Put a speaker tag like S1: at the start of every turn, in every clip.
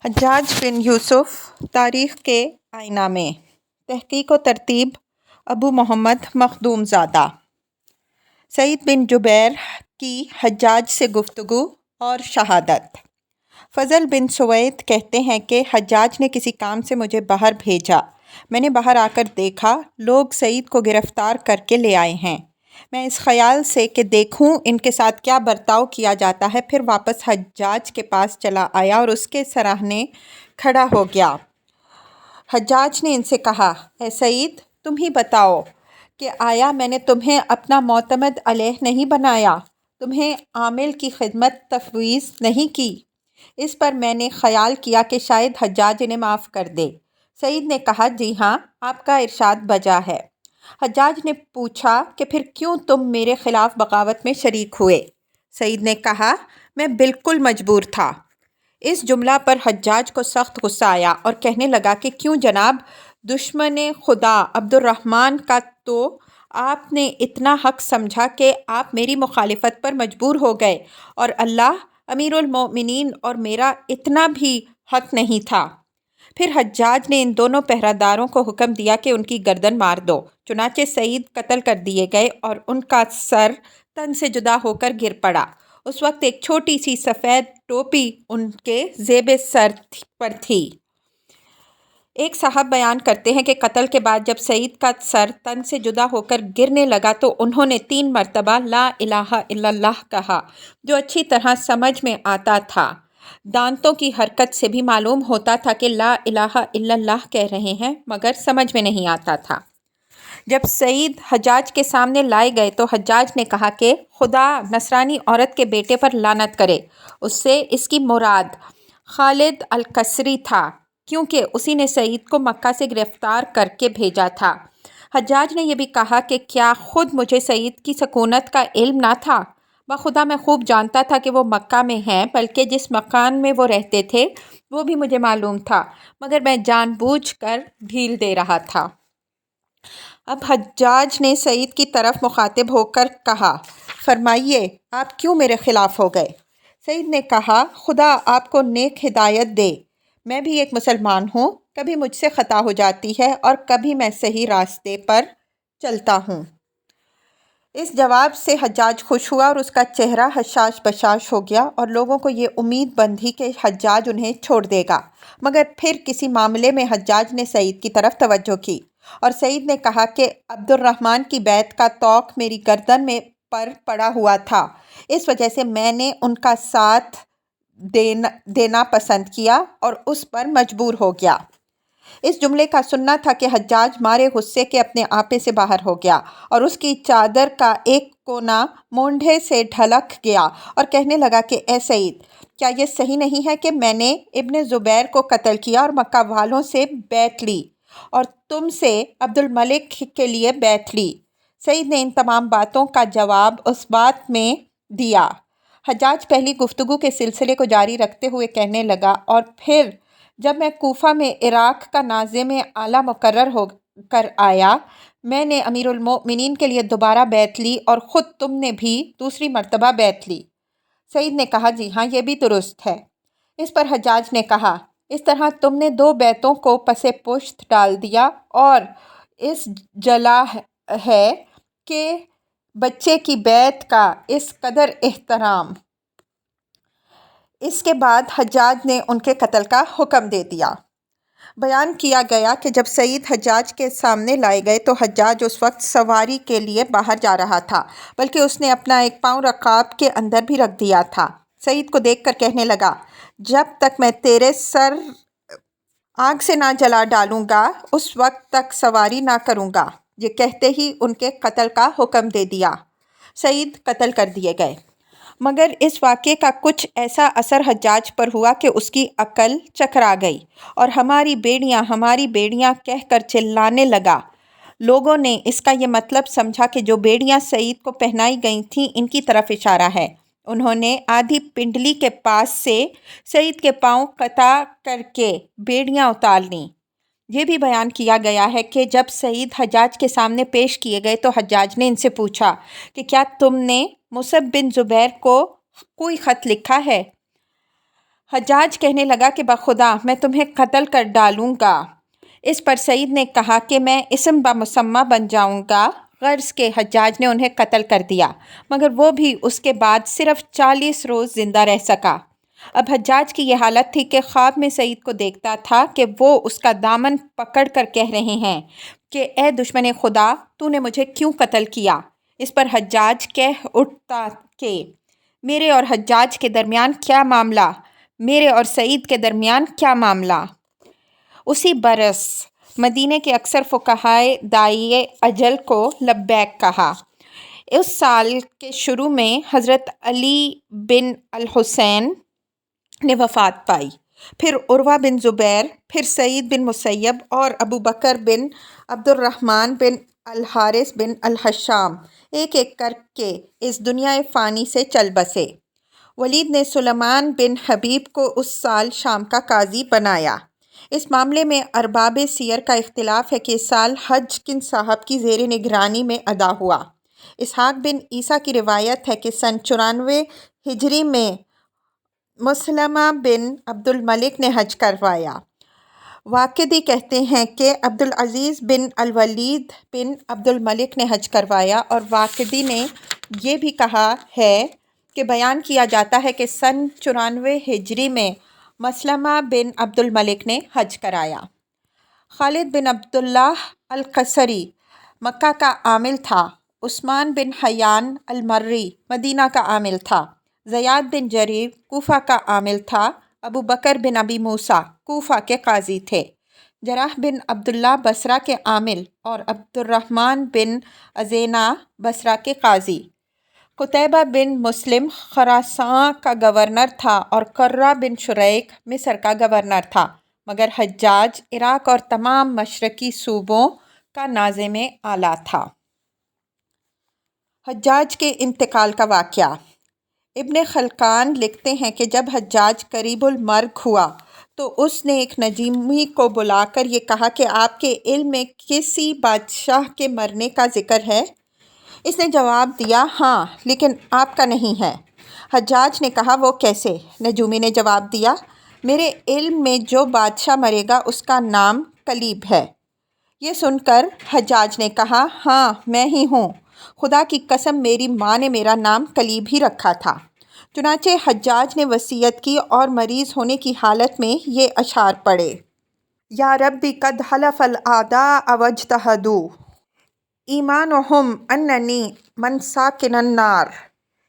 S1: حجاج بن یوسف تاریخ کے آئینہ میں تحقیق و ترتیب ابو محمد مخدوم زادہ۔ سعید بن جبیر کی حجاج سے گفتگو اور شہادت۔ فضل بن سوید کہتے ہیں کہ حجاج نے کسی کام سے مجھے باہر بھیجا۔ میں نے باہر آ کر دیکھا لوگ سعید کو گرفتار کر کے لے آئے ہیں۔ میں اس خیال سے کہ دیکھوں ان کے ساتھ کیا برتاؤ کیا جاتا ہے، پھر واپس حجاج کے پاس چلا آیا اور اس کے سراہنے کھڑا ہو گیا۔ حجاج نے ان سے کہا، اے سعید، تم ہی بتاؤ کہ آیا میں نے تمہیں اپنا معتمد علیہ نہیں بنایا، تمہیں عامل کی خدمت تفویض نہیں کی؟ اس پر میں نے خیال کیا کہ شاید حجاج انہیں معاف کر دے۔ سعید نے کہا، جی ہاں، آپ کا ارشاد بجا ہے۔ حجاج نے پوچھا کہ پھر کیوں تم میرے خلاف بغاوت میں شریک ہوئے؟ سعید نے کہا، میں بالکل مجبور تھا۔ اس جملہ پر حجاج کو سخت غصہ آیا اور کہنے لگا کہ کیوں جناب، دشمن خدا عبد الرحمن کا تو آپ نے اتنا حق سمجھا کہ آپ میری مخالفت پر مجبور ہو گئے، اور اللہ امیر المومنین اور میرا اتنا بھی حق نہیں تھا۔ پھر حجاج نے ان دونوں پہرہ داروں کو حکم دیا کہ ان کی گردن مار دو۔ چنانچہ سعید قتل کر دیے گئے اور ان کا سر تن سے جدا ہو کر گر پڑا۔ اس وقت ایک چھوٹی سی سفید ٹوپی ان کے زیب سر پر تھی۔ ایک صاحب بیان کرتے ہیں کہ قتل کے بعد جب سعید کا سر تن سے جدا ہو کر گرنے لگا تو انہوں نے 3 مرتبہ لا الہ الا اللہ کہا، جو اچھی طرح سمجھ میں آتا تھا۔ دانتوں کی حرکت سے بھی معلوم ہوتا تھا کہ لا الہ الا اللہ کہہ رہے ہیں، مگر سمجھ میں نہیں آتا تھا۔ جب سعید حجاج کے سامنے لائے گئے تو حجاج نے کہا کہ خدا نصرانی عورت کے بیٹے پر لعنت کرے۔ اس سے اس کی مراد خالد القصری تھا، کیونکہ اسی نے سعید کو مکہ سے گرفتار کر کے بھیجا تھا۔ حجاج نے یہ بھی کہا کہ کیا خود مجھے سعید کی سکونت کا علم نہ تھا؟ بخدا میں خوب جانتا تھا کہ وہ مکہ میں ہیں، بلکہ جس مکان میں وہ رہتے تھے وہ بھی مجھے معلوم تھا، مگر میں جان بوجھ کر ڈھیل دے رہا تھا۔ اب حجاج نے سعید کی طرف مخاطب ہو کر کہا، فرمائیے آپ کیوں میرے خلاف ہو گئے؟ سعید نے کہا، خدا آپ کو نیک ہدایت دے، میں بھی ایک مسلمان ہوں، کبھی مجھ سے خطا ہو جاتی ہے اور کبھی میں صحیح راستے پر چلتا ہوں۔ اس جواب سے حجاج خوش ہوا اور اس کا چہرہ حشاش بشاش ہو گیا، اور لوگوں کو یہ امید بندھی کہ حجاج انہیں چھوڑ دے گا۔ مگر پھر کسی معاملے میں حجاج نے سعید کی طرف توجہ کی، اور سعید نے کہا کہ عبد الرحمن کی بیعت کا طوق میری گردن میں پر پڑا ہوا تھا، اس وجہ سے میں نے ان کا ساتھ دینا پسند کیا اور اس پر مجبور ہو گیا۔ اس جملے کا سننا تھا کہ حجاج مارے غصے کے اپنے آپے سے باہر ہو گیا، اور اس کی چادر کا ایک کونا مونڈھے سے ڈھلک گیا اور کہنے لگا کہ اے سعید، کیا یہ صحیح نہیں ہے کہ میں نے ابن زبیر کو قتل کیا اور مکہ والوں سے بیعت لی، اور تم سے عبد الملک کے لیے بیعت لی؟ سعید نے ان تمام باتوں کا جواب اس بات میں دیا۔ حجاج پہلی گفتگو کے سلسلے کو جاری رکھتے ہوئے کہنے لگا، اور پھر جب میں کوفہ میں عراق کا ناظم اعلیٰ مقرر ہو کر آیا، میں نے امیر المومنین کے لیے دوبارہ بیعت لی اور خود تم نے بھی دوسری مرتبہ بیعت لی۔ سعید نے کہا، جی ہاں، یہ بھی درست ہے۔ اس پر حجاج نے کہا، اس طرح تم نے 2 بیعتوں کو پس پشت ڈال دیا، اور اس جلا ہے کہ بچے کی بیعت کا اس قدر احترام۔ اس کے بعد حجاج نے ان کے قتل کا حکم دے دیا۔ بیان کیا گیا کہ جب سعید حجاج کے سامنے لائے گئے تو حجاج اس وقت سواری کے لیے باہر جا رہا تھا، بلکہ اس نے اپنا ایک پاؤں رکاب کے اندر بھی رکھ دیا تھا۔ سعید کو دیکھ کر کہنے لگا، جب تک میں تیرے سر آگ سے نہ جلا ڈالوں گا اس وقت تک سواری نہ کروں گا۔ یہ کہتے ہی ان کے قتل کا حکم دے دیا۔ سعید قتل کر دیے گئے، مگر اس واقعے کا کچھ ایسا اثر حجاج پر ہوا کہ اس کی عقل چکرا گئی، اور ہماری بیڑیاں کہہ کر چلانے لگا۔ لوگوں نے اس کا یہ مطلب سمجھا کہ جو بیڑیاں سعید کو پہنائی گئی تھیں ان کی طرف اشارہ ہے۔ انہوں نے آدھی پنڈلی کے پاس سے سعید کے پاؤں قطع کر کے بیڑیاں اتار لیں۔ یہ بھی بیان کیا گیا ہے کہ جب سعید حجاج کے سامنے پیش کیے گئے تو حجاج نے ان سے پوچھا کہ کیا تم نے مصعب بن زبیر کو کوئی خط لکھا ہے؟ حجاج کہنے لگا کہ بخدا میں تمہیں قتل کر ڈالوں گا۔ اس پر سعید نے کہا کہ میں اسم بمسمہ بن جاؤں گا۔ غرض کہ حجاج نے انہیں قتل کر دیا، مگر وہ بھی اس کے بعد صرف 40 روز زندہ رہ سکا۔ اب حجاج کی یہ حالت تھی کہ خواب میں سعید کو دیکھتا تھا کہ وہ اس کا دامن پکڑ کر کہہ رہے ہیں کہ اے دشمن خدا، تو نے مجھے کیوں قتل کیا؟ اس پر حجاج کہہ اٹھتا کہ میرے اور حجاج کے درمیان کیا معاملہ، میرے اور سعید کے درمیان کیا معاملہ؟ اسی برس مدینے کے اکثر فقہائے داعیِ اجل کو لبیک کہا۔ اس سال کے شروع میں حضرت علی بن الحسین نے وفات پائی، پھر عروہ بن زبیر، پھر سعید بن مسیب اور ابو بکر بن عبد الرحمن بن الحارث بن الحشام ایک ایک کر کے اس دنیا فانی سے چل بسے۔ ولید نے سلیمان بن حبیب کو اس سال شام کا قاضی بنایا۔ اس معاملے میں ارباب سیر کا اختلاف ہے کہ اس سال حج کن صاحب کی زیر نگرانی میں ادا ہوا۔ اسحاق بن عیسیٰ کی روایت ہے کہ سن 94 ہجری میں مسلمہ بن عبد الملک نے حج کروایا۔ واقدی کہتے ہیں کہ عبدالعزیز بن الولید بن عبد الملک نے حج کروایا، اور واقدی نے یہ بھی کہا ہے کہ بیان کیا جاتا ہے کہ سن 94 ہجری میں مسلمہ بن عبد الملک نے حج کرایا۔ خالد بن عبداللہ القصری مکہ کا عامل تھا۔ عثمان بن حیان المری مدینہ کا عامل تھا۔ زیاد بن جریر کوفہ کا عامل تھا۔ ابو بکر بن ابی موسیٰ کوفہ کے قاضی تھے۔ جراح بن عبداللہ بصرہ کے عامل اور عبد الرحمن بن عزینہ بصرہ کے قاضی۔ قتیبہ بن مسلم خراسان کا گورنر تھا اور قرہ بن شریک مصر کا گورنر تھا، مگر حجاج عراق اور تمام مشرقی صوبوں کا ناظم اعلیٰ تھا۔ حجاج کے انتقال کا واقعہ۔ ابن خلکان لکھتے ہیں کہ جب حجاج قریب المرگ ہوا تو اس نے ایک نجومی کو بلا کر یہ کہا کہ آپ کے علم میں کسی بادشاہ کے مرنے کا ذکر ہے؟ اس نے جواب دیا ہاں، لیکن آپ کا نہیں ہے۔ حجاج نے کہا وہ کیسے؟ نجومی نے جواب دیا میرے علم میں جو بادشاہ مرے گا اس کا نام کلیب ہے۔ یہ سن کر حجاج نے کہا ہاں میں ہی ہوں، خدا کی قسم میری ماں نے میرا نام کلیب ہی رکھا تھا۔ چنانچہ حجاج نے وصیت کی اور مریض ہونے کی حالت میں یہ اشعار پڑھے۔ یا ربی قد حلف الاعداء واجتہدوا ایمانہم اننی من ساکن النار۔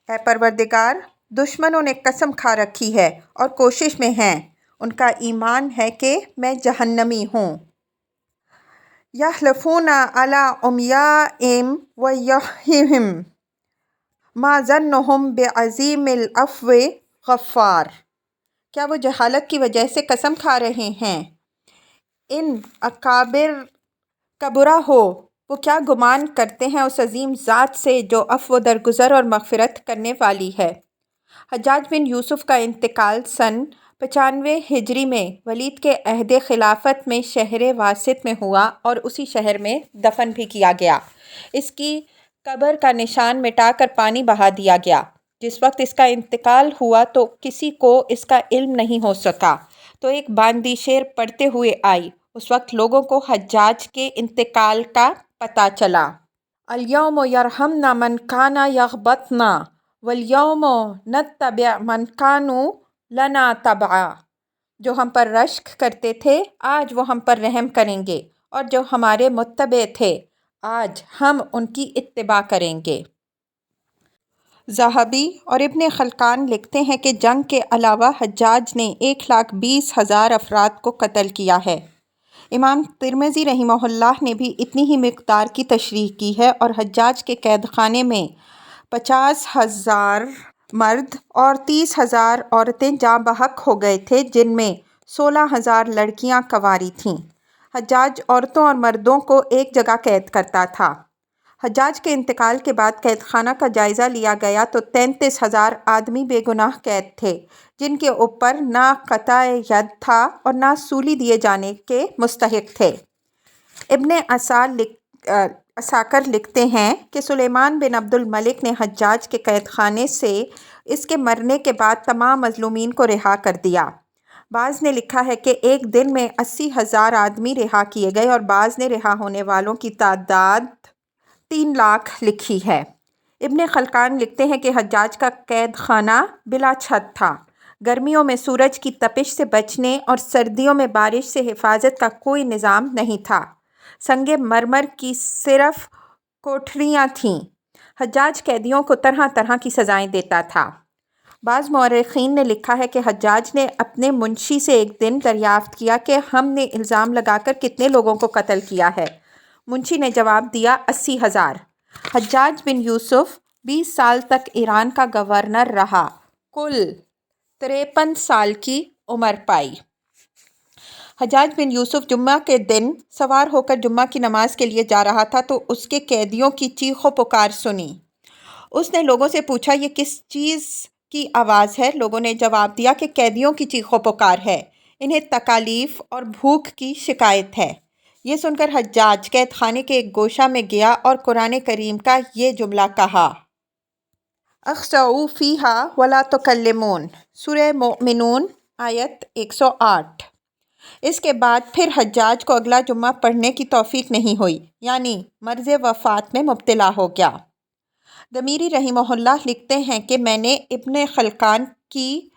S1: اے پروردگار، دشمنوں نے قسم کھا رکھی ہے اور کوشش میں ہیں، ان کا ایمان ہے کہ میں جہنمی ہوں۔ یحلفون علی امیائہم ویمینہم ما ظنہم بعظیم العفو غفار۔ کیا وہ جہالت کی وجہ سے قسم کھا رہے ہیں؟ ان اکابر کا برا ہو، وہ کیا گمان کرتے ہیں اس عظیم ذات سے جو عفو درگزر اور مغفرت کرنے والی ہے۔ حجاج بن یوسف کا انتقال سن 95 ہجری میں ولید کے عہد خلافت میں شہر واسط میں ہوا اور اسی شہر میں دفن بھی کیا گیا۔ اس کی قبر کا نشان مٹا کر پانی بہا دیا گیا۔ جس وقت اس کا انتقال ہوا تو کسی کو اس کا علم نہیں ہو سکا، تو ایک باندی شعر پڑھتے ہوئے آئی۔ اس وقت لوگوں کو حجاج کے انتقال کا پتہ چلا۔ الیوم یرحمنا من کان یغبطنا والیوم نتبع من کانوا لنا تبعا۔ جو ہم پر رشک کرتے تھے آج وہ ہم پر رحم کریں گے، اور جو ہمارے متبع تھے آج ہم ان کی اتباع کریں گے۔ ذہبی اور ابن خلکان لکھتے ہیں کہ جنگ کے علاوہ حجاج نے 1,20,000 افراد کو قتل کیا ہے۔ امام ترمذی رحمہ اللہ نے بھی اتنی ہی مقدار کی تشریح کی ہے، اور حجاج کے قید خانے میں 50,000 مرد اور 30,000 عورتیں جاں بحق ہو گئے تھے، جن میں 16,000 لڑکیاں کنواری تھیں۔ حجاج عورتوں اور مردوں کو ایک جگہ قید کرتا تھا۔ حجاج کے انتقال کے بعد قید خانہ کا جائزہ لیا گیا تو 33,000 آدمی بے گناہ قید تھے، جن کے اوپر نہ قطع ید تھا اور نہ سولی دیے جانے کے مستحق تھے۔ ابن عساکر لکھتے ہیں کہ سلیمان بن عبد الملک نے حجاج کے قید خانے سے اس کے مرنے کے بعد تمام مظلومین کو رہا کر دیا۔ بعض نے لکھا ہے کہ ایک دن میں 80,000 آدمی رہا کیے گئے، اور بعض نے رہا ہونے والوں کی تعداد 3 لاکھ لکھی ہے۔ ابن خلکان لکھتے ہیں کہ حجاج کا قید خانہ بلا چھت تھا۔ گرمیوں میں سورج کی تپش سے بچنے اور سردیوں میں بارش سے حفاظت کا کوئی نظام نہیں تھا۔ سنگ مرمر کی صرف کوٹھریاں تھیں۔ حجاج قیدیوں کو طرح طرح کی سزائیں دیتا تھا۔ بعض مورخین نے لکھا ہے کہ حجاج نے اپنے منشی سے ایک دن دریافت کیا کہ ہم نے الزام لگا کر کتنے لوگوں کو قتل کیا ہے؟ منشی نے جواب دیا 80,000۔ حجاج بن یوسف 20 سال تک ایران کا گورنر رہا، کل 53 سال کی عمر پائی۔ حجاج بن یوسف جمعہ کے دن سوار ہو کر جمعہ کی نماز کے لیے جا رہا تھا تو اس کے قیدیوں کی چیخ و پکار سنی۔ اس نے لوگوں سے پوچھا یہ کس چیز کی آواز ہے؟ لوگوں نے جواب دیا کہ قیدیوں کی چیخ و پکار ہے، انہیں تکالیف اور بھوک کی شکایت ہے۔ یہ سن کر حجاج قید خانے کے ایک گوشہ میں گیا اور قرآن کریم کا یہ جملہ کہا، اخسؤوا فیہا ولا تکلمون، سورہ مومنون آیت 108۔ اس کے بعد پھر حجاج کو اگلا جمعہ پڑھنے کی توفیق نہیں ہوئی، یعنی مرض وفات میں مبتلا ہو گیا۔ دمیری رحمہ اللہ لکھتے ہیں کہ میں نے ابن خلکان کی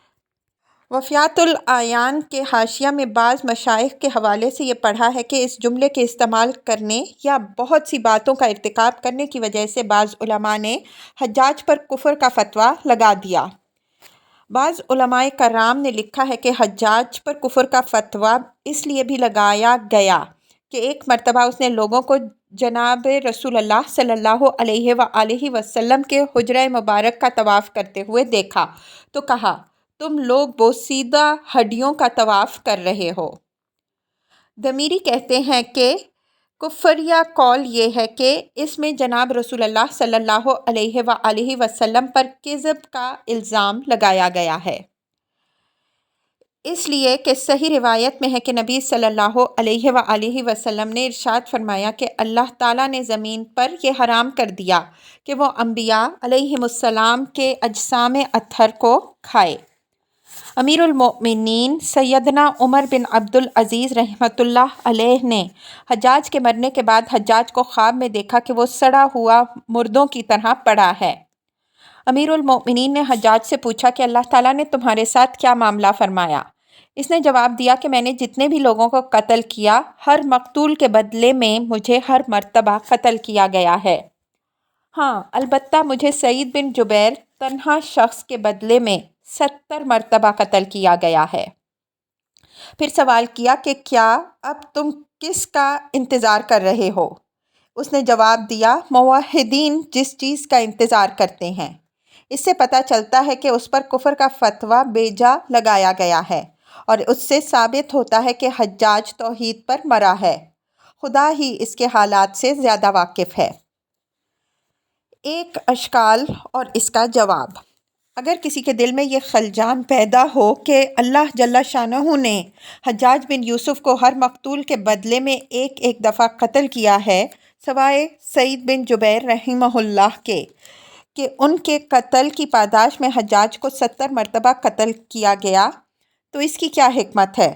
S1: وفیات الاعیان کے حاشیہ میں بعض مشائخ کے حوالے سے یہ پڑھا ہے کہ اس جملے کے استعمال کرنے یا بہت سی باتوں کا ارتکاب کرنے کی وجہ سے بعض علماء نے حجاج پر کفر کا فتویٰ لگا دیا۔ بعض علماء کرام نے لکھا ہے کہ حجاج پر کفر کا فتویٰ اس لیے بھی لگایا گیا کہ ایک مرتبہ اس نے لوگوں کو جناب رسول اللہ صلی اللہ علیہ وآلہ وسلم کے حجرہ مبارک کا طواف کرتے ہوئے دیکھا تو کہا، تم لوگ بوسیدہ ہڈیوں کا طواف کر رہے ہو۔ دمیری کہتے ہیں کہ کفریہ قول یہ ہے کہ اس میں جناب رسول اللہ صلی اللہ علیہ وآلہ وسلم پر کذب کا الزام لگایا گیا ہے، اس لیے کہ صحیح روایت میں ہے کہ نبی صلی اللہ علیہ وآلہ وسلم نے ارشاد فرمایا کہ اللہ تعالیٰ نے زمین پر یہ حرام کر دیا کہ وہ انبیاء علیہم السلام کے اجسام اطہر کو کھائے۔ امیر المؤمنین سیدنا عمر بن عبدالعزیز رحمۃ اللہ علیہ نے حجاج کے مرنے کے بعد حجاج کو خواب میں دیکھا کہ وہ سڑا ہوا مردوں کی طرح پڑا ہے۔ امیر المؤمنین نے حجاج سے پوچھا کہ اللہ تعالیٰ نے تمہارے ساتھ کیا معاملہ فرمایا؟ اس نے جواب دیا کہ میں نے جتنے بھی لوگوں کو قتل کیا، ہر مقتول کے بدلے میں مجھے ہر مرتبہ قتل کیا گیا ہے۔ ہاں، البتہ مجھے سعید بن جبیر تنہا شخص کے بدلے میں 70 مرتبہ قتل کیا گیا ہے۔ پھر سوال کیا کہ کیا اب تم کس کا انتظار کر رہے ہو؟ اس نے جواب دیا، موحدین جس چیز کا انتظار کرتے ہیں۔ اس سے پتہ چلتا ہے کہ اس پر کفر کا فتویٰ بے جا لگایا گیا ہے، اور اس سے ثابت ہوتا ہے کہ حجاج توحید پر مرا ہے۔ خدا ہی اس کے حالات سے زیادہ واقف ہے۔ ایک اشکال اور اس کا جواب۔ اگر کسی کے دل میں یہ خلجان پیدا ہو کہ اللہ جل شانہ نے حجاج بن یوسف کو ہر مقتول کے بدلے میں ایک ایک دفعہ قتل کیا ہے سوائے سعید بن جبیر رحمہ اللہ کے، کہ ان کے قتل کی پاداش میں حجاج کو 70 مرتبہ قتل کیا گیا، تو اس کی کیا حکمت ہے؟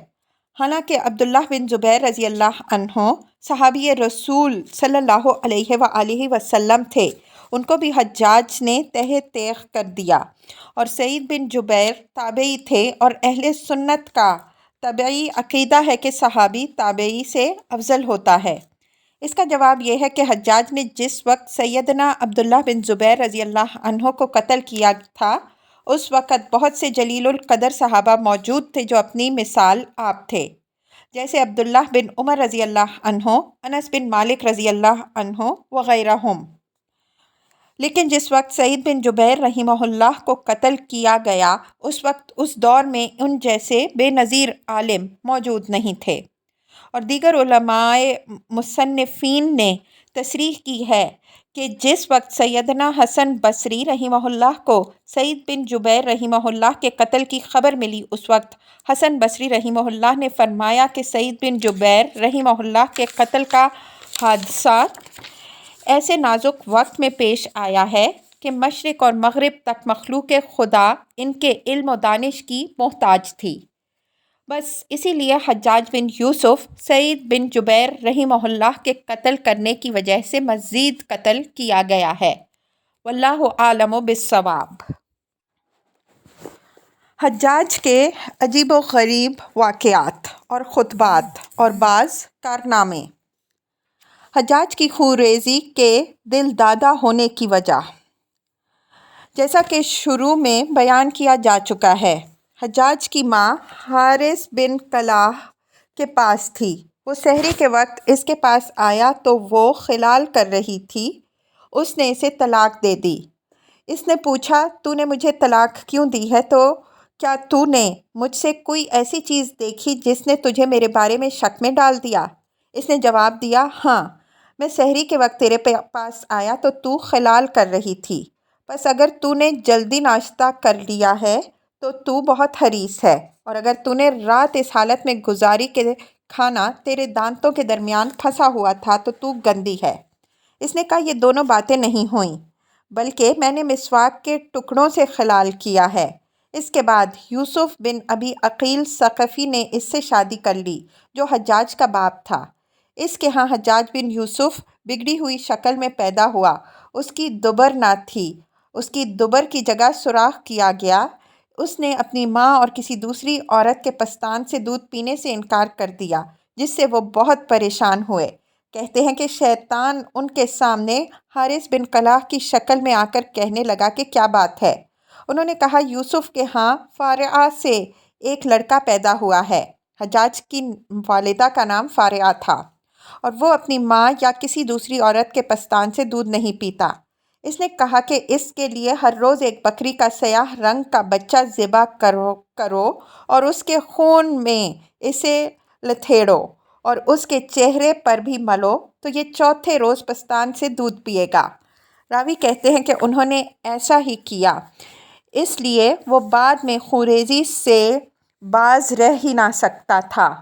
S1: حالانکہ عبداللہ بن زبیر رضی اللہ عنہ صحابی رسول صلی اللہ علیہ وآلہ وسلم تھے، ان کو بھی حجاج نے تہہ تیغ کر دیا، اور سعید بن جبیر تابعی تھے، اور اہل سنت کا طبعی عقیدہ ہے کہ صحابی تابعی سے افضل ہوتا ہے۔ اس کا جواب یہ ہے کہ حجاج نے جس وقت سیدنا عبداللہ بن زبیر رضی اللہ عنہ کو قتل کیا تھا، اس وقت بہت سے جلیل القدر صحابہ موجود تھے جو اپنی مثال آپ تھے، جیسے عبداللہ بن عمر رضی اللہ عنہ، انس بن مالک رضی اللہ عنہ وغیرہم۔ لیکن جس وقت سعید بن جبیر رحمہ اللہ کو قتل کیا گیا، اس وقت اس دور میں ان جیسے بے نظیر عالم موجود نہیں تھے، اور دیگر علماء مصنفین نے تصریح کی ہے کہ جس وقت سیدنا حسن بصری رحمہ اللہ کو سعید بن جبیر رحمہ اللہ کے قتل کی خبر ملی، اس وقت حسن بصری رحمہ اللہ نے فرمایا کہ سعید بن جبیر رحمہ اللہ کے قتل کا حادثہ ایسے نازک وقت میں پیش آیا ہے کہ مشرق اور مغرب تک مخلوق خدا ان کے علم و دانش کی محتاج تھی۔ بس اسی لیے حجاج بن یوسف سعید بن جبیر رحمہ اللہ کے قتل کرنے کی وجہ سے مزید قتل کیا گیا ہے۔ واللہ اعلم بالصواب۔ حجاج کے عجیب و غریب واقعات اور خطبات اور بعض کارنامے۔ حجاج کی خونریزی کے دل دادہ ہونے کی وجہ، جیسا کہ شروع میں بیان کیا جا چکا ہے، حجاج کی ماں حارث بن کلاب کے پاس تھی۔ وہ سحری کے وقت اس کے پاس آیا تو وہ خلال کر رہی تھی۔ اس نے اسے طلاق دے دی۔ اس نے پوچھا، تو نے مجھے طلاق کیوں دی ہے؟ تو کیا تو نے مجھ سے کوئی ایسی چیز دیکھی جس نے تجھے میرے بارے میں شک میں ڈال دیا؟ اس نے جواب دیا، ہاں، میں سحری کے وقت تیرے پاس آیا تو تو خلال کر رہی تھی، بس اگر تو نے جلدی ناشتہ کر لیا ہے تو تو بہت حریص ہے، اور اگر تو نے رات اس حالت میں گزاری کہ کھانا تیرے دانتوں کے درمیان پھنسا ہوا تھا تو تو گندی ہے۔ اس نے کہا، یہ دونوں باتیں نہیں ہوئیں، بلکہ میں نے مسواک کے ٹکڑوں سے خلال کیا ہے۔ اس کے بعد یوسف بن ابی عقیل ثقفی نے اس سے شادی کر لی جو حجاج کا باپ تھا۔ اس کے ہاں حجاج بن یوسف بگڑی ہوئی شکل میں پیدا ہوا۔ اس کی دبر نہ تھی، اس کی دبر کی جگہ سوراخ کیا گیا۔ اس نے اپنی ماں اور کسی دوسری عورت کے پستان سے دودھ پینے سے انکار کر دیا، جس سے وہ بہت پریشان ہوئے۔ کہتے ہیں کہ شیطان ان کے سامنے حارث بن کلاب کی شکل میں آ کر کہنے لگا کہ کیا بات ہے؟ انہوں نے کہا، یوسف کے ہاں فارعہ سے ایک لڑکا پیدا ہوا ہے۔ حجاج کی والدہ کا نام فارعہ تھا، اور وہ اپنی ماں یا کسی دوسری عورت کے پستان سے دودھ نہیں پیتا۔ اس نے کہا کہ اس کے لیے ہر روز ایک بکری کا سیاہ رنگ کا بچہ ذبح کرو اور اس کے خون میں اسے لتھیڑو اور اس کے چہرے پر بھی ملو، تو یہ چوتھے روز پستان سے دودھ پیے گا۔ راوی کہتے ہیں کہ انہوں نے ایسا ہی کیا، اس لیے وہ بعد میں خونریزی سے باز رہ ہی نہ سکتا تھا،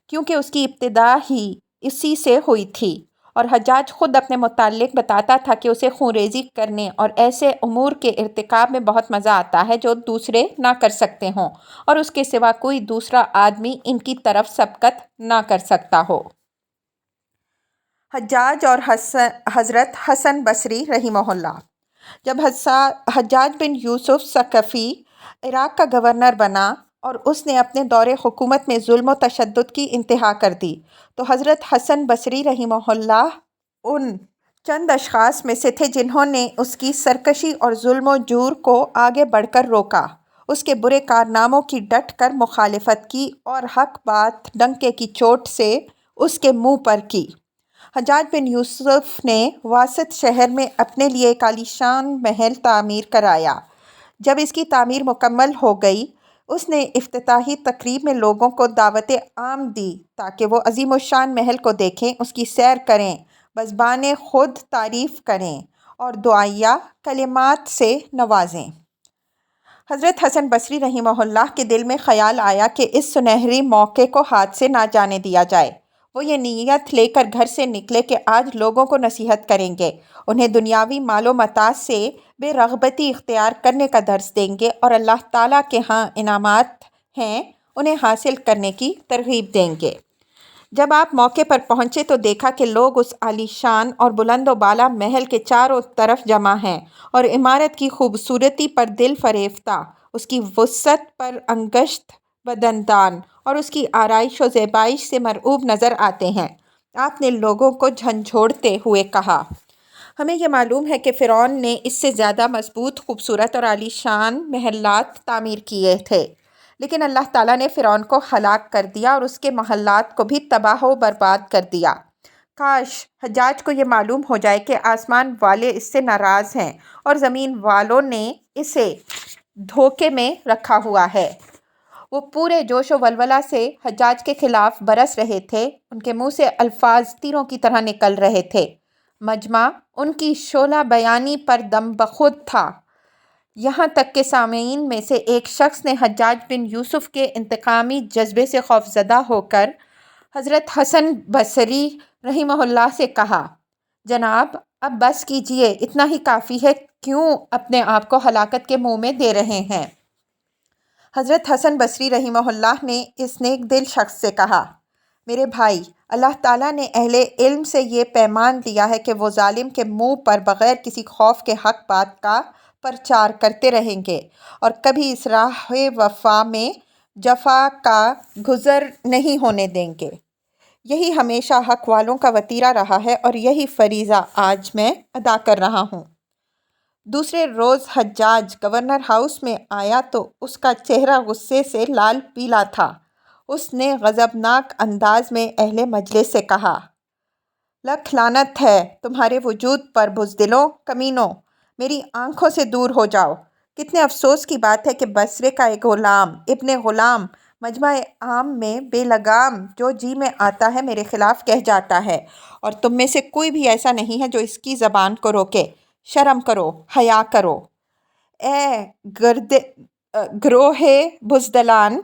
S1: کیونکہ اس کی ابتدا ہی اسی سے ہوئی تھی، اور حجاج خود اپنے متعلق بتاتا تھا کہ اسے خونریزی کرنے اور ایسے امور کے ارتکاب میں بہت مزہ آتا ہے جو دوسرے نہ کر سکتے ہوں، اور اس کے سوا کوئی دوسرا آدمی ان کی طرف سبقت نہ کر سکتا ہو۔ حجاج اور حضرت حسن بصری رحمہ اللہ۔ جب حجاج بن یوسف ثقفی عراق کا گورنر بنا اور اس نے اپنے دور حکومت میں ظلم و تشدد کی انتہا کر دی، تو حضرت حسن بصری رحمہ اللہ ان چند اشخاص میں سے تھے جنہوں نے اس کی سرکشی اور ظلم و جور کو آگے بڑھ کر روکا، اس کے برے کارناموں کی ڈٹ کر مخالفت کی اور حق بات ڈنکے کی چوٹ سے اس کے منہ پر کی۔ حجاج بن یوسف نے واسط شہر میں اپنے لیے ایک عالیشان محل تعمیر کرایا۔ جب اس کی تعمیر مکمل ہو گئی، اس نے افتتاحی تقریب میں لوگوں کو دعوت عام دی تاکہ وہ عظیم الشان محل کو دیکھیں، اس کی سیر کریں، بزبان خود تعریف کریں اور دعائیہ کلمات سے نوازیں۔ حضرت حسن بصری رحمہ اللہ کے دل میں خیال آیا کہ اس سنہری موقع کو ہاتھ سے نہ جانے دیا جائے۔ وہ یہ نیت لے کر گھر سے نکلے کہ آج لوگوں کو نصیحت کریں گے، انہیں دنیاوی مال و متاع سے بے رغبتی اختیار کرنے کا درس دیں گے، اور اللہ تعالیٰ کے ہاں انعامات ہیں انہیں حاصل کرنے کی ترغیب دیں گے۔ جب آپ موقع پر پہنچے تو دیکھا کہ لوگ اس عالیشان اور بلند و بالا محل کے چاروں طرف جمع ہیں، اور عمارت کی خوبصورتی پر دل فریفتہ، اس کی وسعت پر انگشت بدندان اور اس کی آرائش و زیبائش سے مرعوب نظر آتے ہیں۔ آپ نے لوگوں کو جھنجھوڑتے ہوئے کہا، ہمیں یہ معلوم ہے کہ فرعون نے اس سے زیادہ مضبوط، خوبصورت اور عالیشان محلات تعمیر کیے تھے، لیکن اللہ تعالیٰ نے فرعون کو ہلاک کر دیا اور اس کے محلات کو بھی تباہ و برباد کر دیا۔ کاش حجاج کو یہ معلوم ہو جائے کہ آسمان والے اس سے ناراض ہیں اور زمین والوں نے اسے دھوکے میں رکھا ہوا ہے۔ وہ پورے جوش و ولولہ سے حجاج کے خلاف برس رہے تھے، ان کے منہ سے الفاظ تیروں کی طرح نکل رہے تھے۔ مجمع ان کی شعلہ بیانی پر دم بخود تھا، یہاں تک کہ سامعین میں سے ایک شخص نے حجاج بن یوسف کے انتقامی جذبے سے خوفزدہ ہو کر حضرت حسن بصری رحمہ اللہ سے کہا، جناب اب بس کیجئے، اتنا ہی کافی ہے، کیوں اپنے آپ کو ہلاکت کے منہ میں دے رہے ہیں؟ حضرت حسن بصری رحمہ اللہ نے اس نیک دل شخص سے کہا، میرے بھائی، اللہ تعالیٰ نے اہل علم سے یہ پیمان لیا ہے کہ وہ ظالم کے منہ پر بغیر کسی خوف کے حق بات کا پرچار کرتے رہیں گے اور کبھی اس راہ وفا میں جفا کا گزر نہیں ہونے دیں گے۔ یہی ہمیشہ حق والوں کا وتیرہ رہا ہے اور یہی فریضہ آج میں ادا کر رہا ہوں۔ دوسرے روز حجاج گورنر ہاؤس میں آیا تو اس کا چہرہ غصے سے لال پیلا تھا۔ اس نے غضبناک انداز میں اہل مجلس سے کہا، لکھ لعنت ہے تمہارے وجود پر بزدلوں، کمینوں، میری آنکھوں سے دور ہو جاؤ۔ کتنے افسوس کی بات ہے کہ بصرے کا ایک غلام، ابن غلام، مجمع عام میں بے لگام جو جی میں آتا ہے میرے خلاف کہہ جاتا ہے، اور تم میں سے کوئی بھی ایسا نہیں ہے جو اس کی زبان کو روکے۔ شرم کرو، حیا کرو، اے گروہ بزدلان!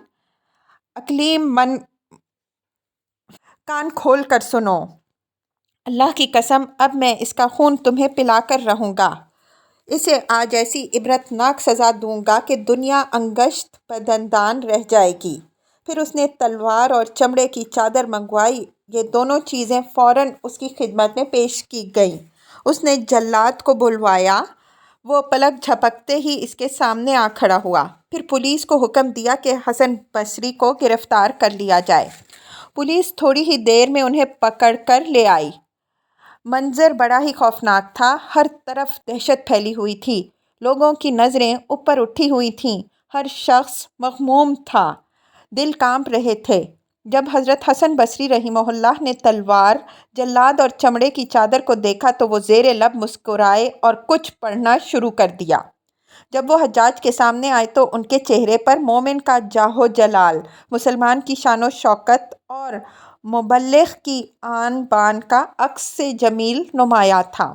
S1: اقلیم من کان کھول کر سنو، اللہ کی قسم اب میں اس کا خون تمہیں پلا کر رہوں گا۔ اسے آج ایسی عبرتناک سزا دوں گا کہ دنیا انگشت بدندان رہ جائے گی۔ پھر اس نے تلوار اور چمڑے کی چادر منگوائی۔ یہ دونوں چیزیں فوراً اس کی خدمت میں پیش کی گئیں۔ اس نے جلاد کو بلوایا، وہ پلک جھپکتے ہی اس کے سامنے آ کھڑا ہوا۔ پھر پولیس کو حکم دیا کہ حسن بصری کو گرفتار کر لیا جائے۔ پولیس تھوڑی ہی دیر میں انہیں پکڑ کر لے آئی۔ منظر بڑا ہی خوفناک تھا، ہر طرف دہشت پھیلی ہوئی تھی، لوگوں کی نظریں اوپر اٹھی ہوئی تھیں، ہر شخص مغموم تھا، دل کانپ رہے تھے۔ جب حضرت حسن بصری رحمہ اللہ نے تلوار، جلاد اور چمڑے کی چادر کو دیکھا تو وہ زیر لب مسکرائے اور کچھ پڑھنا شروع کر دیا۔ جب وہ حجاج کے سامنے آئے تو ان کے چہرے پر مومن کا جاہ و جلال، مسلمان کی شان و شوکت اور مبلغ کی آن بان کا عکس جمیل نمایاں تھا۔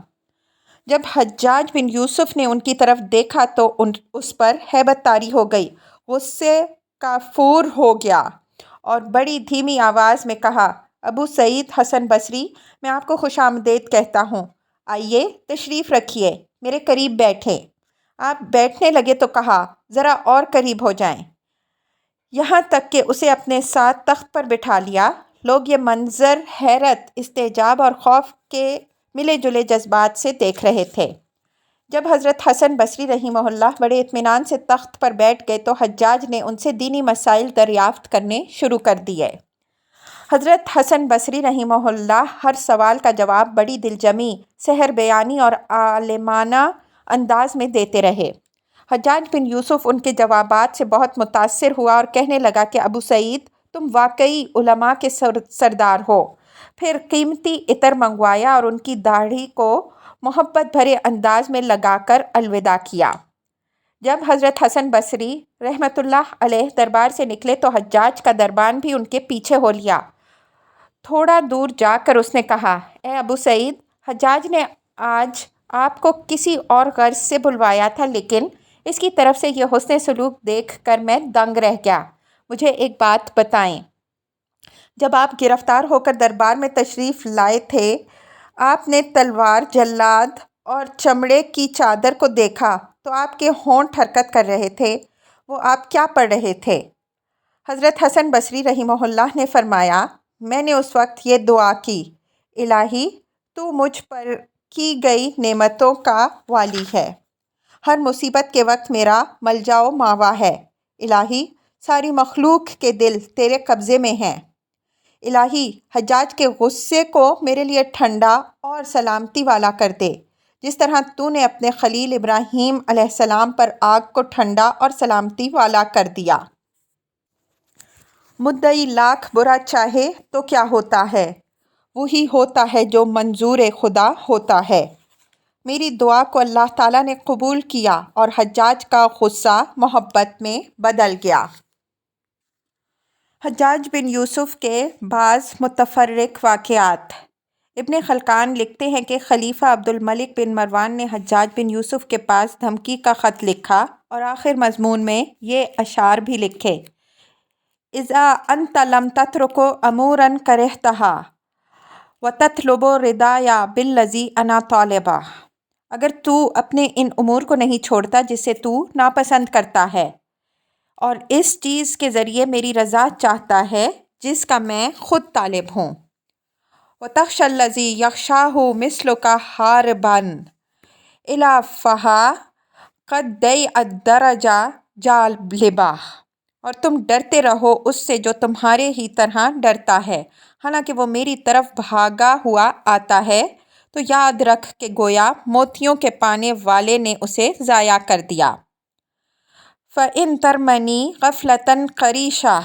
S1: جب حجاج بن یوسف نے ان کی طرف دیکھا تو اس پر ہیبت طاری ہو گئی، غصے کا فور ہو گیا اور بڑی دھیمی آواز میں کہا، ابو سعید حسن بصری، میں آپ کو خوش آمدید کہتا ہوں، آئیے تشریف رکھیے، میرے قریب بیٹھیں۔ آپ بیٹھنے لگے تو کہا، ذرا اور قریب ہو جائیں، یہاں تک کہ اسے اپنے ساتھ تخت پر بٹھا لیا۔ لوگ یہ منظر حیرت، استعجاب اور خوف کے ملے جلے جذبات سے دیکھ رہے تھے۔ جب حضرت حسن بصری رحمہ اللہ بڑے اطمینان سے تخت پر بیٹھ گئے تو حجاج نے ان سے دینی مسائل دریافت کرنے شروع کر دیے۔ حضرت حسن بصری رحمہ اللہ ہر سوال کا جواب بڑی دلجمی، سحر بیانی اور عالمانہ انداز میں دیتے رہے۔ حجاج بن یوسف ان کے جوابات سے بہت متاثر ہوا اور کہنے لگا کہ ابو سعید، تم واقعی علماء کے سردار ہو۔ پھر قیمتی عطر منگوایا اور ان کی داڑھی کو محبت بھرے انداز میں لگا کر الوداع کیا۔ جب حضرت حسن بصری رحمۃ اللہ علیہ دربار سے نکلے تو حجاج کا دربان بھی ان کے پیچھے ہو لیا۔ تھوڑا دور جا کر اس نے کہا، اے ابو سعید، حجاج نے آج آپ کو کسی اور غرض سے بلوایا تھا، لیکن اس کی طرف سے یہ حسن سلوک دیکھ کر میں دنگ رہ گیا۔ مجھے ایک بات بتائیں، جب آپ گرفتار ہو کر دربار میں تشریف لائے تھے، آپ نے تلوار، جلاد اور چمڑے کی چادر کو دیکھا تو آپ کے ہونٹ حرکت کر رہے تھے، وہ آپ کیا پڑھ رہے تھے؟ حضرت حسن بصری رحمہ اللہ نے فرمایا، میں نے اس وقت یہ دعا کی، الہی تو مجھ پر کی گئی نعمتوں کا والی ہے، ہر مصیبت کے وقت میرا ملجا و ماوا ہے، الہی ساری مخلوق کے دل تیرے قبضے میں ہیں، الہی حجاج کے غصے کو میرے لیے ٹھنڈا اور سلامتی والا کر دے، جس طرح تو نے اپنے خلیل ابراہیم علیہ السلام پر آگ کو ٹھنڈا اور سلامتی والا کر دیا۔ مدعی لاکھ برا چاہے تو کیا ہوتا ہے، وہی ہوتا ہے جو منظور خدا ہوتا ہے۔ میری دعا کو اللہ تعالیٰ نے قبول کیا اور حجاج کا غصہ محبت میں بدل گیا۔ حجاج بن یوسف کے بعض متفرق واقعات۔ ابن خلکان لکھتے ہیں کہ خلیفہ عبد الملک بن مروان نے حجاج بن یوسف کے پاس دھمکی کا خط لکھا اور آخر مضمون میں یہ اشعار بھی لکھے، اذا انت لم تترک امورا کرہتہا وَتَطْلُبُ رِضَايَ بِالَّذِي أَنَا طَالِبٌ، اگر تو اپنے ان امور کو نہیں چھوڑتا جسے تو ناپسند کرتا ہے اور اس چیز کے ذریعے میری رضا چاہتا ہے جس کا میں خود طالب ہوں۔ وَتَخْشَى الَّذِي يَخْشَاهُ مِثْلُكَ هَارِبًا إِلَى فَهَا قَدْ ضَيَّعَ الدَّرَجَ جَالِبًا، اور تم ڈرتے رہو اس سے جو تمہارے ہی طرح ڈرتا ہے، حالانکہ وہ میری طرف بھاگا ہوا آتا ہے، تو یاد رکھ کہ گویا موتیوں کے پانے والے نے اسے ضائع کر دیا۔ فَإِن تَرْمَنِي غَفْلَةً قَرِيشَةً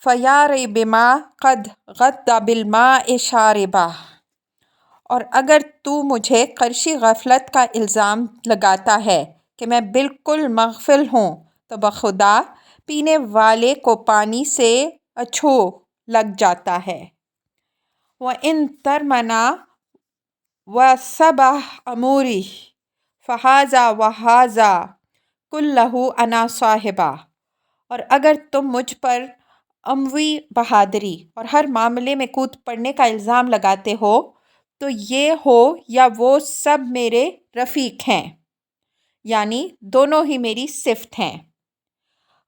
S1: فَيَارِ بِمَا قَدْ غَدَّ بِالْمَاءِ شَارِبًا، اور اگر تو مجھے قرشی غفلت کا الزام لگاتا ہے کہ میں بالکل مغفل ہوں، تو بخدا پینے والے کو پانی سے اچھو لگ جاتا ہے۔ وَإِن تَرْمَنَا وَصَبَحَ أَمُورِي فَهَذَا وَهَذَا كُلَّهُ أَنَا صَاحِبٌ، اور اگر تم مجھ پر اموی بہادری اور ہر معاملے میں کود پڑنے کا الزام لگاتے ہو تو یہ ہو یا وہ سب میرے رفیق ہیں، یعنی دونوں ہی میری صفت ہیں۔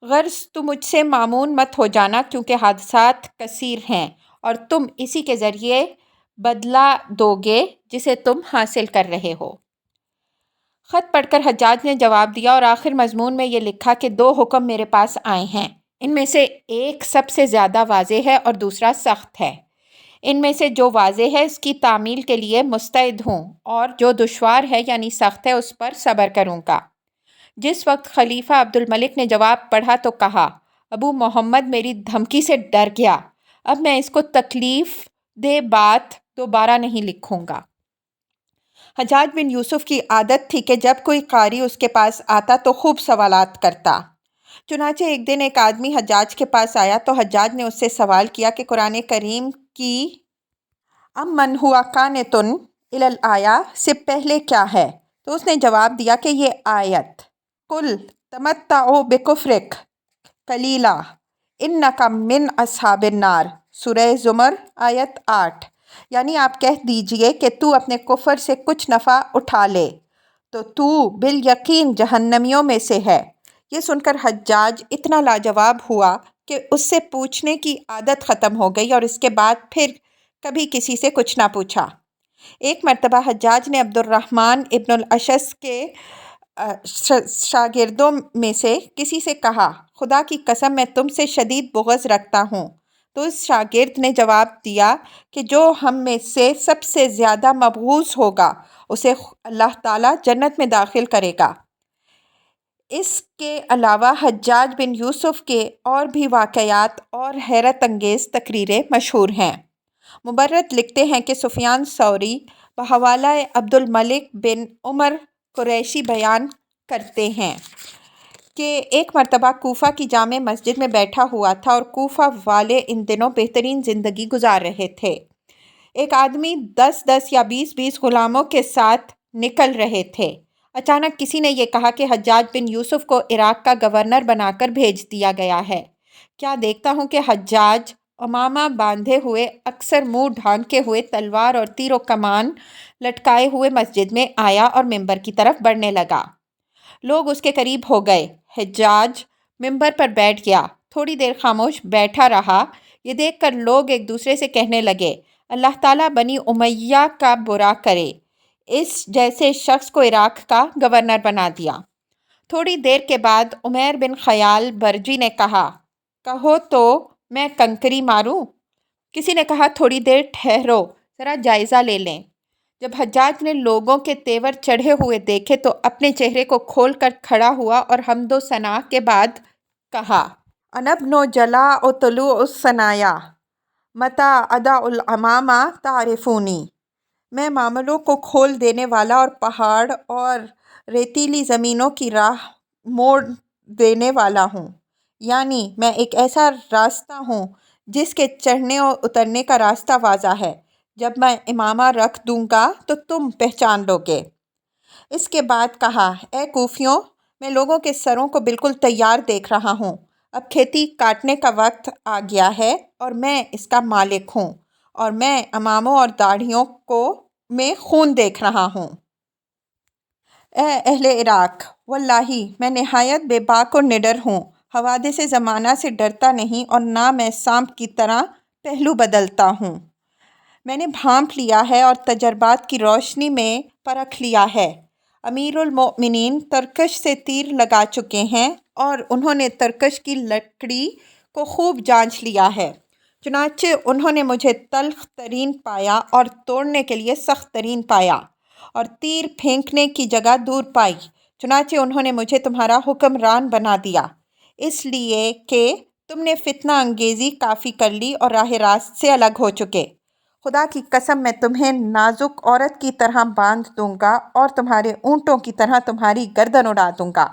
S1: غرض تو مجھ سے مامون مت ہو جانا کیونکہ حادثات کثیر ہیں اور تم اسی کے ذریعے بدلہ دو گے جسے تم حاصل کر رہے ہو۔ خط پڑھ کر حجاج نے جواب دیا اور آخر مضمون میں یہ لکھا کہ 2 حکم میرے پاس آئے ہیں، ان میں سے ایک سب سے زیادہ واضح ہے اور دوسرا سخت ہے۔ ان میں سے جو واضح ہے اس کی تعمیل کے لیے مستعد ہوں، اور جو دشوار ہے یعنی سخت ہے اس پر صبر کروں گا۔ جس وقت خلیفہ عبد الملک نے جواب پڑھا تو کہا، ابو محمد میری دھمکی سے ڈر گیا، اب میں اس کو تکلیف دہ بات دوبارہ نہیں لکھوں گا۔ حجاج بن یوسف کی عادت تھی کہ جب کوئی قاری اس کے پاس آتا تو خوب سوالات کرتا۔ چنانچہ ایک دن ایک آدمی حجاج کے پاس آیا تو حجاج نے اس سے سوال کیا کہ قرآن کریم کی امن ہوا قانتن الی الآیہ سے پہلے کیا ہے؟ تو اس نے جواب دیا کہ یہ آیت قل تمتعوا بکفرک قلیلا انک من اصحاب النار، سورہ زمر آیت 8، یعنی آپ کہہ دیجئے کہ تو اپنے کفر سے کچھ نفع اٹھا لے تو تو بالیقین جہنمیوں میں سے ہے۔ یہ سن کر حجاج اتنا لاجواب ہوا کہ اس سے پوچھنے کی عادت ختم ہو گئی اور اس کے بعد پھر کبھی کسی سے کچھ نہ پوچھا۔ ایک مرتبہ حجاج نے عبد الرحمن ابن الاشعث کے شاگردوں میں سے کسی سے کہا، خدا کی قسم میں تم سے شدید بغض رکھتا ہوں۔ تو اس شاگرد نے جواب دیا کہ جو ہم میں سے سب سے زیادہ مبغوض ہوگا اسے اللہ تعالیٰ جنت میں داخل کرے گا۔ اس کے علاوہ حجاج بن یوسف کے اور بھی واقعات اور حیرت انگیز تقریریں مشہور ہیں۔ مبرد لکھتے ہیں کہ سفیان ثوری بحوالہ عبد الملک بن عمر قریشی بیان کرتے ہیں کہ ایک مرتبہ کوفہ کی جامع مسجد میں بیٹھا ہوا تھا اور کوفہ والے ان دنوں بہترین زندگی گزار رہے تھے۔ ایک آدمی 10 یا 20 غلاموں کے ساتھ نکل رہے تھے۔ اچانک کسی نے یہ کہا کہ حجاج بن یوسف کو عراق کا گورنر بنا کر بھیج دیا گیا ہے۔ کیا دیکھتا ہوں کہ حجاج عمامہ باندھے ہوئے، اکثر منہ ڈھانکے ہوئے، تلوار اور تیر و کمان لٹکائے ہوئے مسجد میں آیا اور ممبر کی طرف بڑھنے لگا۔ لوگ اس کے قریب ہو گئے۔ حجاج ممبر پر بیٹھ گیا، تھوڑی دیر خاموش بیٹھا رہا۔ یہ دیکھ کر لوگ ایک دوسرے سے کہنے لگے، اللہ تعالیٰ بنی امیہ کا برا کرے، اس جیسے شخص کو عراق کا گورنر بنا دیا۔ تھوڑی دیر کے بعد عمیر بن خیال برجی نے کہا، کہو تو میں کنکری ماروں؟ کسی نے کہا، تھوڑی دیر ٹھہرو، ذرا جائزہ لے لیں۔ جب حجاج نے لوگوں کے تیور چڑھے ہوئے دیکھے تو اپنے چہرے کو کھول کر کھڑا ہوا اور حمد و ثنا کے بعد کہا، انا ابن جلاء طلوع الثنایا متی اضع العمامہ تعرفونی، میں معاملوں کو کھول دینے والا اور پہاڑ اور ریتیلی زمینوں کی راہ موڑ دینے والا ہوں، یعنی میں ایک ایسا راستہ ہوں جس کے چڑھنے اور اترنے کا راستہ واضح ہے۔ جب میں امامہ رکھ دوں گا تو تم پہچان لو گے۔ اس کے بعد کہا، اے کوفیوں، میں لوگوں کے سروں کو بالکل تیار دیکھ رہا ہوں۔ اب کھیتی کاٹنے کا وقت آ گیا ہے اور میں اس کا مالک ہوں اور میں اماموں اور داڑھیوں کو میں خون دیکھ رہا ہوں۔ اے اہل عراق، واللہ میں نہایت بے باک اور نڈر ہوں۔ حوادث زمانہ سے ڈرتا نہیں اور نہ میں سانپ کی طرح پہلو بدلتا ہوں۔ میں نے بھانپ لیا ہے اور تجربات کی روشنی میں پرکھ لیا ہے۔ امیر المؤمنین ترکش سے تیر لگا چکے ہیں اور انہوں نے ترکش کی لکڑی کو خوب جانچ لیا ہے، چنانچہ انہوں نے مجھے تلخ ترین پایا اور توڑنے کے لیے سخت ترین پایا، اور تیر پھینکنے کی جگہ دور پائی، چنانچہ انہوں نے مجھے تمہارا حکمران بنا دیا، اس لیے کہ تم نے فتنہ انگیزی کافی کر لی اور راہ راست سے الگ ہو چکے۔ خدا کی قسم میں تمہیں نازک عورت کی طرح باندھ دوں گا اور تمہارے اونٹوں کی طرح تمہاری گردن اڑا دوں گا۔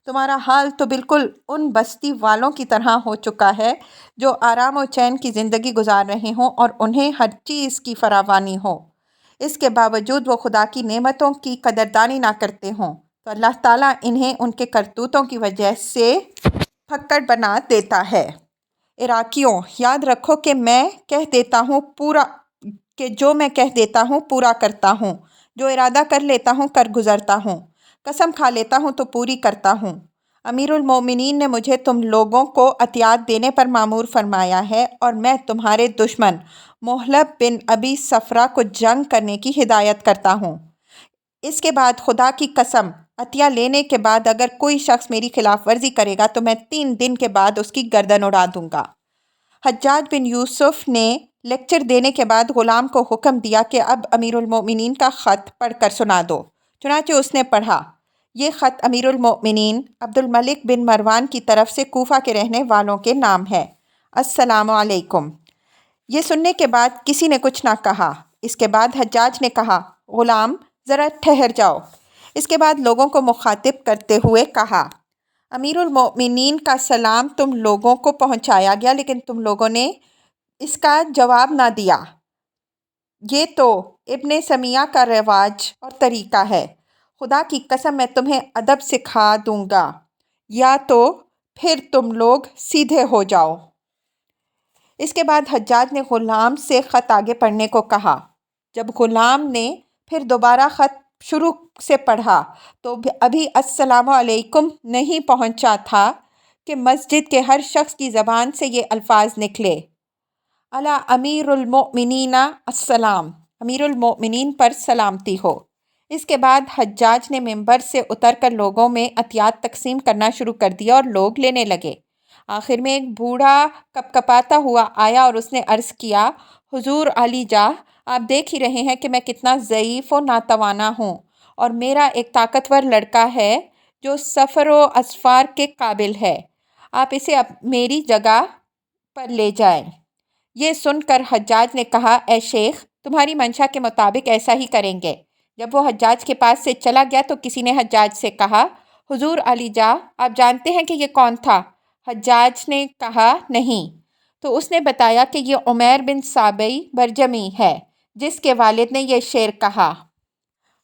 S1: تمہارا حال تو بالکل ان بستی والوں کی طرح ہو چکا ہے جو آرام و چین کی زندگی گزار رہے ہوں اور انہیں ہر چیز کی فراوانی ہو، اس کے باوجود وہ خدا کی نعمتوں کی قدردانی نہ کرتے ہوں تو اللہ تعالیٰ انہیں ان کے کرتوتوں کی وجہ سے پھکڑ بنا دیتا ہے۔ عراقیوں، یاد رکھو کہ جو میں کہہ دیتا ہوں پورا کرتا ہوں، جو ارادہ کر لیتا ہوں کر گزرتا ہوں، قسم کھا لیتا ہوں تو پوری کرتا ہوں۔ امیر المومنین نے مجھے تم لوگوں کو عطیات دینے پر مامور فرمایا ہے اور میں تمہارے دشمن محلب بن ابی صفرا کو جنگ کرنے کی ہدایت کرتا ہوں۔ اس کے بعد خدا کی قسم، عطیہ لینے کے بعد اگر کوئی شخص میری خلاف ورزی کرے گا تو میں 3 دن کے بعد اس کی گردن اڑا دوں گا۔ حجاج بن یوسف نے لیکچر دینے کے بعد غلام کو حکم دیا کہ اب امیر المؤمنین کا خط پڑھ کر سنا دو، چنانچہ اس نے پڑھا۔ یہ خط امیر المؤمنین عبد الملک بن مروان کی طرف سے کوفہ کے رہنے والوں کے نام ہے۔ السلام علیکم۔ یہ سننے کے بعد کسی نے کچھ نہ کہا۔ اس کے بعد حجاج نے کہا، غلام ذرا ٹھہر جاؤ۔ اس کے بعد لوگوں کو مخاطب کرتے ہوئے کہا، امیر المؤمنین کا سلام تم لوگوں کو پہنچایا گیا لیکن تم لوگوں نے اس کا جواب نہ دیا۔ یہ تو ابن سمیہ کا رواج اور طریقہ ہے۔ خدا کی قسم میں تمہیں ادب سکھا دوں گا یا تو پھر تم لوگ سیدھے ہو جاؤ۔ اس کے بعد حجاج نے غلام سے خط آگے پڑھنے کو کہا۔ جب غلام نے پھر دوبارہ خط شروع سے پڑھا تو ابھی السلام علیکم نہیں پہنچا تھا کہ مسجد کے ہر شخص کی زبان سے یہ الفاظ نکلے، علی امیر المؤمنین السلام، امیر المؤمنین پر سلامتی ہو۔ اس کے بعد حجاج نے منبر سے اتر کر لوگوں میں عطیات تقسیم کرنا شروع کر دیا اور لوگ لینے لگے۔ آخر میں ایک بوڑھا کپکپاتا ہوا آیا اور اس نے عرض کیا، حضور عالی جاہ، آپ دیکھ ہی رہے ہیں کہ میں کتنا ضعیف و ناتوانا ہوں اور میرا ایک طاقتور لڑکا ہے جو سفر و اسفار کے قابل ہے، آپ اسے میری جگہ پر لے جائیں۔ یہ سن کر حجاج نے کہا، اے شیخ، تمہاری منشا کے مطابق ایسا ہی کریں گے۔ جب وہ حجاج کے پاس سے چلا گیا تو کسی نے حجاج سے کہا، حضور عالی جاہ، آپ جانتے ہیں کہ یہ کون تھا؟ حجاج نے کہا، نہیں۔ تو اس نے بتایا کہ یہ عمیر بن سابئی برجمی ہے جس کے والد نے یہ شعر کہا،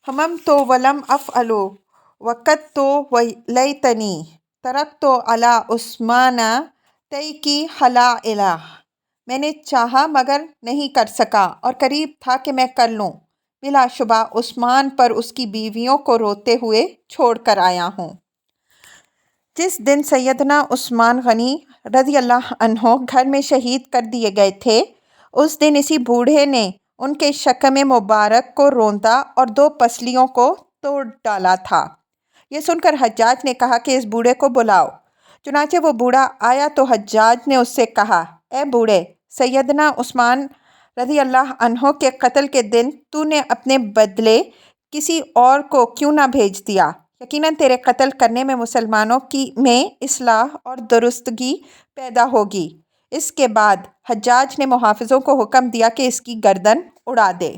S1: ہممت ولم افعل وقدت ولیتنی ترکت علی عثمان تیکی حلائلہ، میں نے چاہا مگر نہیں کر سکا اور قریب تھا کہ میں کر لوں، بلا شبہ عثمان پر اس کی بیویوں کو روتے ہوئے چھوڑ کر آیا ہوں۔ جس دن سیدنا عثمان غنی رضی اللہ عنہ گھر میں شہید کر دیے گئے تھے، اس دن اسی بوڑھے نے ان کے شکم مبارک کو روندا اور 2 پسلیوں کو توڑ ڈالا تھا۔ یہ سن کر حجاج نے کہا کہ اس بوڑھے کو بلاؤ۔ چنانچہ وہ بوڑھا آیا تو حجاج نے اس سے کہا، اے بوڑھے، سیدنا عثمان رضی اللہ عنہ کے قتل کے دن تو نے اپنے بدلے کسی اور کو کیوں نہ بھیج دیا؟ یقیناً تیرے قتل کرنے میں مسلمانوں میں اصلاح اور درستگی پیدا ہوگی۔ اس کے بعد حجاج نے محافظوں کو حکم دیا کہ اس کی گردن اڑا دے۔